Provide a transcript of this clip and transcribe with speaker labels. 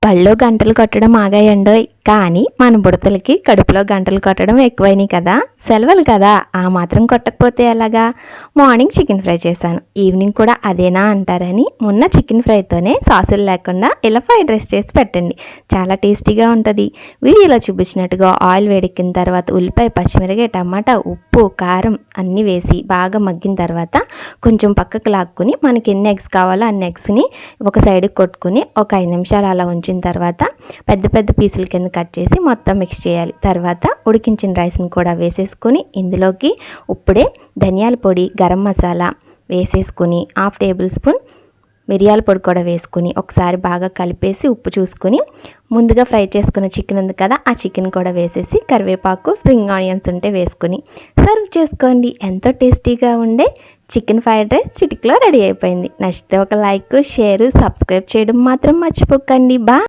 Speaker 1: బళ్ళో గంటలు కొట్టడం ఆగాయండోయ్, కానీ మన బుడతలకి కడుపులో గంటలు కొట్టడం ఎక్కువైనాయి కదా. సెలవులు కదా, ఆ మాత్రం కొట్టకపోతే ఎలాగా. మార్నింగ్ చికెన్ ఫ్రై చేశాను, ఈవినింగ్ కూడా అదేనా అంటారని మొన్న చికెన్ ఫ్రైతోనే సాసులు లేకుండా ఇలా ఫ్రైడ్ రైస్ చేసి పెట్టండి, చాలా టేస్టీగా ఉంటుంది. వీడియోలో చూపించినట్టుగా ఆయిల్ వేడెక్కిన తర్వాత ఉల్లిపాయ, పచ్చిమిరపకాయ, టమాటా, ఉప్పు, కారం అన్నీ వేసి బాగా మగ్గిన తర్వాత కొంచెం పక్కకు లాక్కుని మనకి ఎన్ని ఎగ్స్ కావాలో అన్ని ఎగ్స్ని ఒక సైడ్కి కొట్టుకుని ఒక 5 నిమిషాలు అలా ఉంచిన తర్వాత పెద్ద పెద్ద పీసుల కింద కట్ చేసి మొత్తం మిక్స్ చేయాలి. తర్వాత ఉడికించిన రైస్ని కూడా వేసేసుకొని ఇందులోకి ఇప్పుడే ధనియాల పొడి, గరం మసాలా వేసేసుకుని 1/2 టేబుల్ స్పూన్ మిరియాల పొడి కూడా వేసుకుని ఒకసారి బాగా కలిపేసి ఉప్పు చూసుకుని ముందుగా ఫ్రై చేసుకున్న చికెన్ ఉంది కదా, ఆ చికెన్ కూడా వేసేసి కరివేపాకు, స్ప్రింగ్ ఆనియన్స్ ఉంటే వేసుకుని సర్వ్ చేసుకోండి. ఎంతో టేస్టీగా ఉండే చికెన్ ఫ్రైడ్ రైస్ చిటికలో రెడీ అయిపోయింది. నచ్చితే ఒక లైక్, షేర్, సబ్స్క్రైబ్ చేయడం మాత్రం మర్చిపోకండి. బా.